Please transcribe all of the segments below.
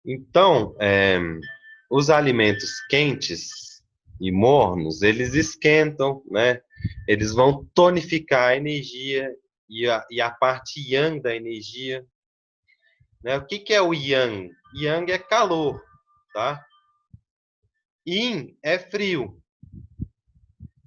Então, os alimentos quentes e mornos, eles esquentam, né? Eles vão tonificar a energia e a parte yang da energia, né? O que que é o yang? Yang é calor, tá? Yin é frio.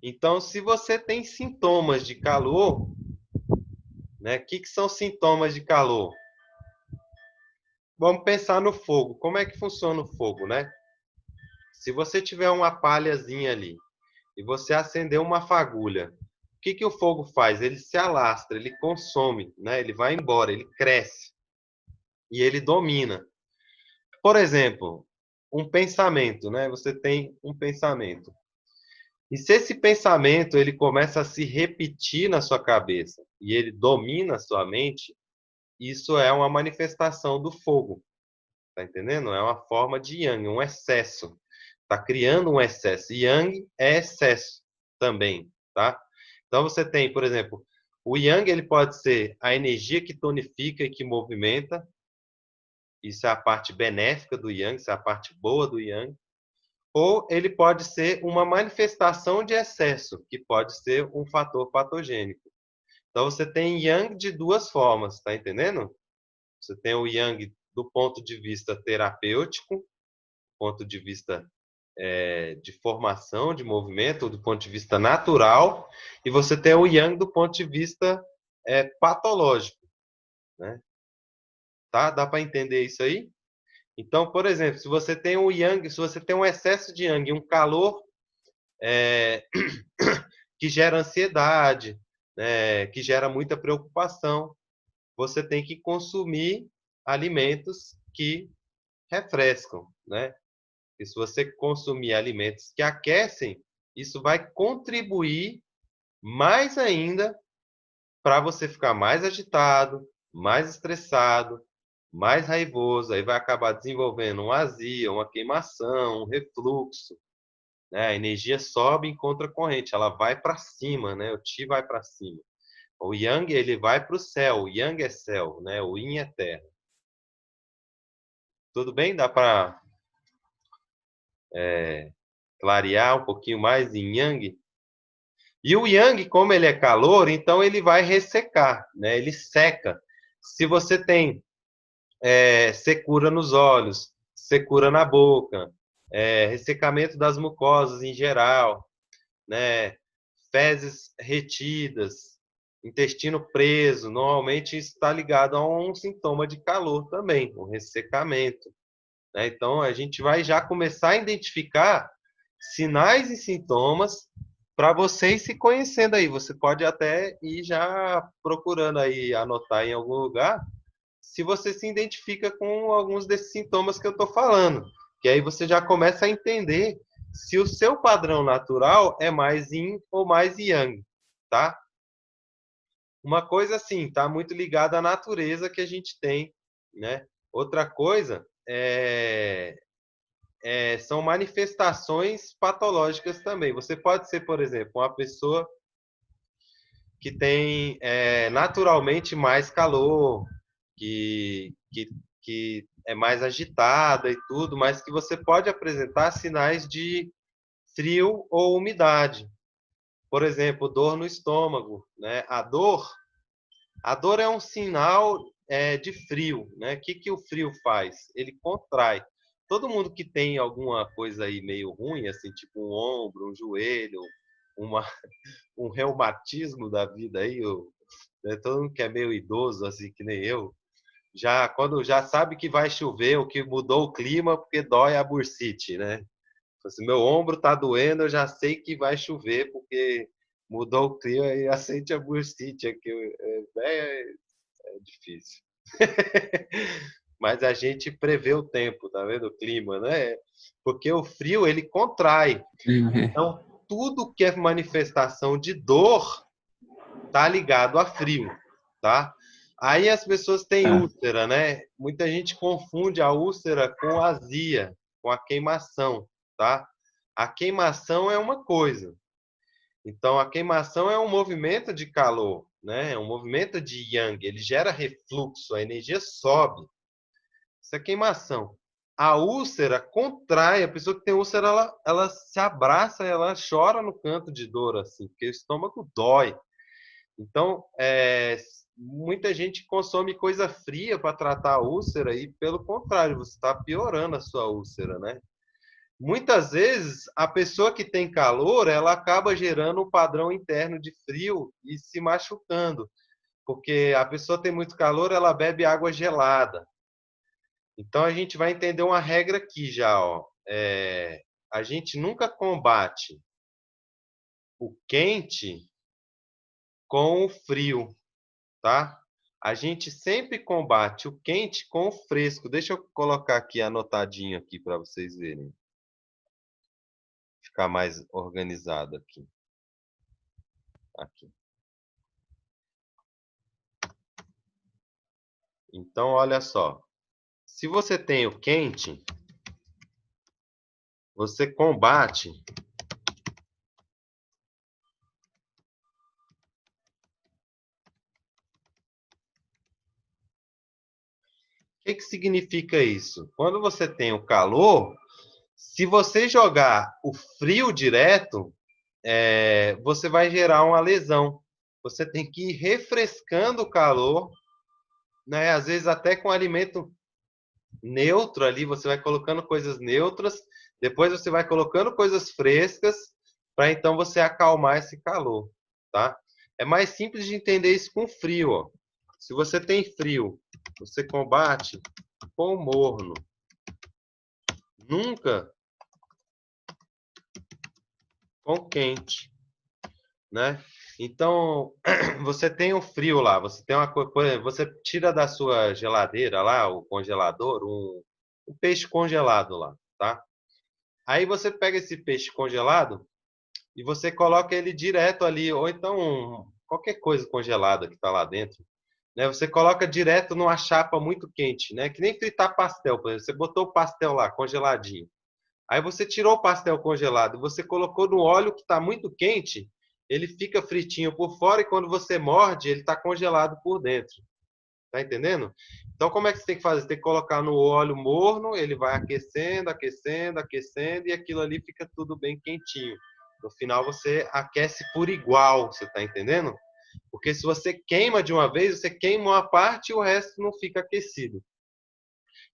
Então, se você tem sintomas de calor, né? O que que são sintomas de calor? Vamos pensar no fogo. Como é que funciona o fogo, né? Se você tiver uma palhazinha ali e você acender uma fagulha, o que que o fogo faz? Ele se alastra, ele consome, né? Ele vai embora, ele cresce e ele domina. Por exemplo, um pensamento, né? Você tem um pensamento. E se esse pensamento ele começa a se repetir na sua cabeça e ele domina a sua mente, isso é uma manifestação do fogo, tá entendendo? É uma forma de yang, um excesso. Tá criando um excesso. Yang é excesso também, tá? Então você tem, por exemplo, o yang ele pode ser a energia que tonifica e que movimenta. Isso é a parte benéfica do yang, isso é a parte boa do yang. Ou ele pode ser uma manifestação de excesso, que pode ser um fator patogênico. Então você tem yang de duas formas, tá entendendo? Você tem o yang do ponto de vista terapêutico, ponto de vista de formação, de movimento, do ponto de vista natural, e você tem o yang do ponto de vista patológico, né? Tá? Dá para entender isso aí? Então, por exemplo, se você tem o yang, se você tem um excesso de yang, um calor é, que gera ansiedade, né, que gera muita preocupação, você tem que consumir alimentos que refrescam, né? E se você consumir alimentos que aquecem, isso vai contribuir mais ainda para você ficar mais agitado, mais estressado, mais raivoso. Aí vai acabar desenvolvendo uma azia, uma queimação, um refluxo, né? A energia sobe em contracorrente, ela vai para cima, né? O Qi vai para cima. O Yang ele vai para o céu, o Yang é céu, né? O Yin é terra. Tudo bem? Dá para clarear um pouquinho mais em Yang? E o Yang, como ele é calor, então ele vai ressecar, né? Ele seca. Se você tem secura nos olhos, secura na boca, ressecamento das mucosas em geral, né? Fezes retidas, intestino preso, normalmente isso está ligado a um sintoma de calor também, um ressecamento, né? Então a gente vai já começar a identificar sinais e sintomas para você ir se conhecendo aí. Você pode até ir já procurando aí, anotar em algum lugar, se você se identifica com alguns desses sintomas que eu estou falando. Que aí você já começa a entender se o seu padrão natural é mais yin ou mais yang, tá? Uma coisa assim, tá muito ligada à natureza que a gente tem, né? Outra coisa são manifestações patológicas também. Você pode ser, por exemplo, uma pessoa que tem naturalmente mais calor, que é mais agitada e tudo, mas que você pode apresentar sinais de frio ou umidade. Por exemplo, dor no estômago, né? A dor é um sinal de frio, né? O que que o frio faz? Ele contrai. Todo mundo que tem alguma coisa aí meio ruim, assim, tipo um ombro, um joelho, uma, um reumatismo da vida aí, né? Todo mundo que é meio idoso, assim, que nem eu, já quando já sabe que vai chover, ou que mudou o clima, porque dói a bursite, né? Se meu ombro tá doendo, eu já sei que vai chover, porque mudou o clima e acende a bursite aqui. É difícil. Mas a gente prevê o tempo, tá vendo? O clima, né? Porque o frio, ele contrai. É, Então, tudo que é manifestação de dor tá ligado a frio, tá? Aí as pessoas têm tá. úlcera, né? Muita gente confunde a úlcera com azia, com a queimação, tá? A queimação é uma coisa. Então, a queimação é um movimento de calor, né? É um movimento de yang. Ele gera refluxo, a energia sobe. Isso é queimação. a úlcera contrai, a pessoa que tem úlcera, ela se abraça, ela chora no canto de dor, assim, porque o estômago dói. Então, muita gente consome coisa fria para tratar a úlcera e, pelo contrário, você está piorando a sua úlcera, né? Muitas vezes, a pessoa que tem calor, ela acaba gerando um padrão interno de frio e se machucando, porque a pessoa tem muito calor, ela bebe água gelada. Então, a gente vai entender uma regra aqui já, ó. A gente nunca combate o quente com o frio, tá? A gente sempre combate o quente com o fresco. Deixa eu colocar aqui anotadinho aqui para vocês verem. Ficar mais organizado aqui. Aqui. Então, olha só. Se você tem o quente, você combate o que que significa isso? Quando você tem o calor, se você jogar o frio direto, você vai gerar uma lesão. Você tem que ir refrescando o calor, né? Às vezes até com alimento neutro ali, você vai colocando coisas neutras, depois você vai colocando coisas frescas, para então você acalmar esse calor, tá? É mais simples de entender isso com frio, ó. Se você tem frio, você combate com morno. Nunca com quente, né? Então, você tem o frio lá, você tem uma coisa, por exemplo, você tira da sua geladeira lá, o congelador, um peixe congelado lá, tá? Aí você pega esse peixe congelado e você coloca ele direto ali, ou então qualquer coisa congelada que está lá dentro, né? Você coloca direto numa chapa muito quente, né? Que nem fritar pastel, por exemplo. Você botou o pastel lá, congeladinho. Aí você tirou o pastel congelado, você colocou no óleo que está muito quente, ele fica fritinho por fora e quando você morde, ele está congelado por dentro. Tá entendendo? Então, como é que você tem que fazer? Você tem que colocar no óleo morno, ele vai aquecendo, aquecendo, aquecendo, e aquilo ali fica tudo bem quentinho. No final, você aquece por igual, você tá entendendo? Porque se você queima de uma vez, você queima uma parte e o resto não fica aquecido.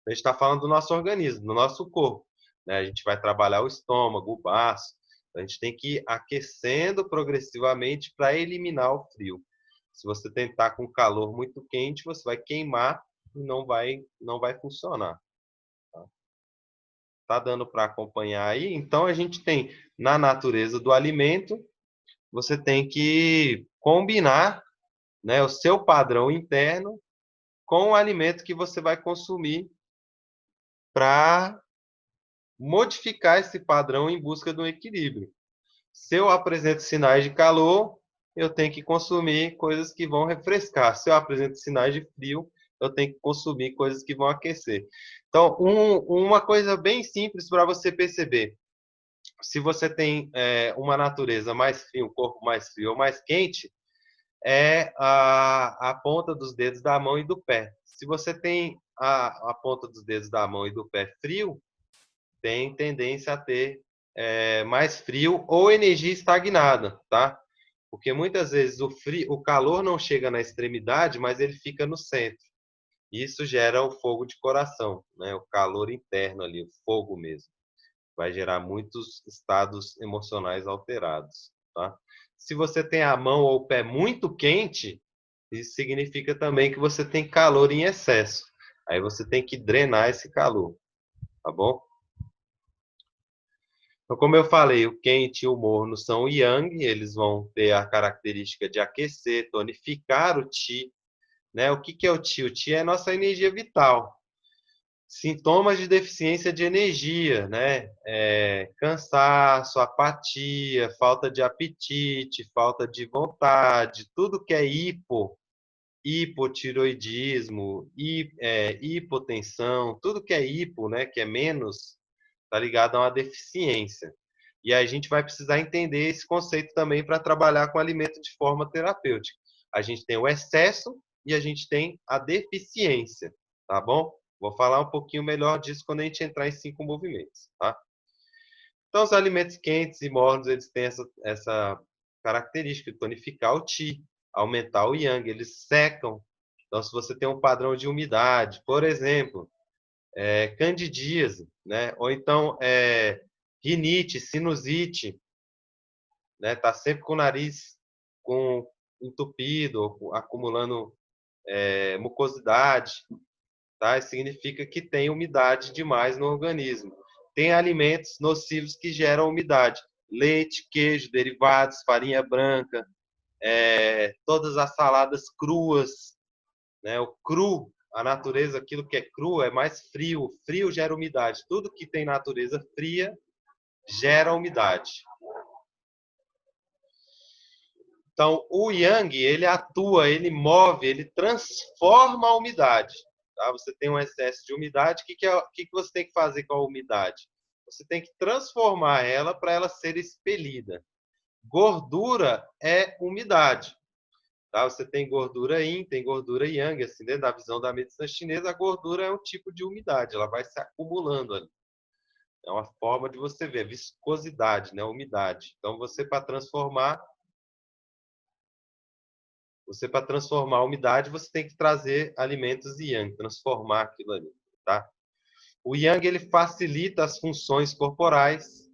A gente está falando do nosso organismo, do nosso corpo, né? A gente vai trabalhar o estômago, o baço. A gente tem que ir aquecendo progressivamente para eliminar o frio. Se você tentar com calor muito quente, você vai queimar e não vai funcionar. Tá, tá dando para acompanhar aí? Então a gente tem na natureza do alimento, você tem que combinar, né, o seu padrão interno com o alimento que você vai consumir para modificar esse padrão em busca do equilíbrio. Se eu apresento sinais de calor, eu tenho que consumir coisas que vão refrescar. Se eu apresento sinais de frio, eu tenho que consumir coisas que vão aquecer. Então, uma coisa bem simples para você perceber. Se você tem uma natureza mais fria, um corpo mais frio ou mais quente, é a ponta dos dedos da mão e do pé. Se você tem a ponta dos dedos da mão e do pé frio, tem tendência a ter mais frio ou energia estagnada, tá? Porque muitas vezes o calor não chega na extremidade, mas ele fica no centro. Isso gera o fogo de coração, né? O calor interno ali, o fogo mesmo. Vai gerar muitos estados emocionais alterados, tá? Se você tem a mão ou o pé muito quente, isso significa também que você tem calor em excesso. Aí você tem que drenar esse calor, tá bom? Então, como eu falei, o quente e o morno são yang, eles vão ter a característica de aquecer, tonificar o Qi, né? O que que é o Qi? O Qi é a nossa energia vital. Sintomas de deficiência de energia, né? Cansaço, apatia, falta de apetite, falta de vontade, tudo que é hipotiroidismo, hipotensão, tudo que é hipo, né? Que é menos, tá ligado a uma deficiência. E a gente vai precisar entender esse conceito também para trabalhar com alimento de forma terapêutica. A gente tem o excesso e a gente tem a deficiência, tá bom? Vou falar um pouquinho melhor disso quando a gente entrar em 5 movimentos, tá? Então, os alimentos quentes e mornos, eles têm essa característica de tonificar o Qi, aumentar o Yang, eles secam. Então, se você tem um padrão de umidade, por exemplo, candidíase, né? Ou então rinite, sinusite, né? Tá sempre com o nariz entupido, ou acumulando mucosidade, tá? Isso significa que tem umidade demais no organismo. Tem alimentos nocivos que geram umidade: leite, queijo, derivados, farinha branca, todas as saladas cruas, né? O cru, a natureza, aquilo que é cru é mais frio. O frio gera umidade. Tudo que tem natureza fria gera umidade. Então, o Yang, ele atua, ele move, ele transforma a umidade. Tá? Você tem um excesso de umidade, o que você tem que fazer com a umidade? Você tem que transformar ela para ela ser expelida. Gordura é umidade. Tá? Você tem gordura Yin, tem gordura Yang. Assim, dentro da visão da medicina chinesa, a gordura é um tipo de umidade, ela vai se acumulando ali. É uma forma de você ver, viscosidade, né? Umidade. Então, para transformar a umidade, você tem que trazer alimentos Yang, transformar aquilo ali, tá? O Yang, ele facilita as funções corporais,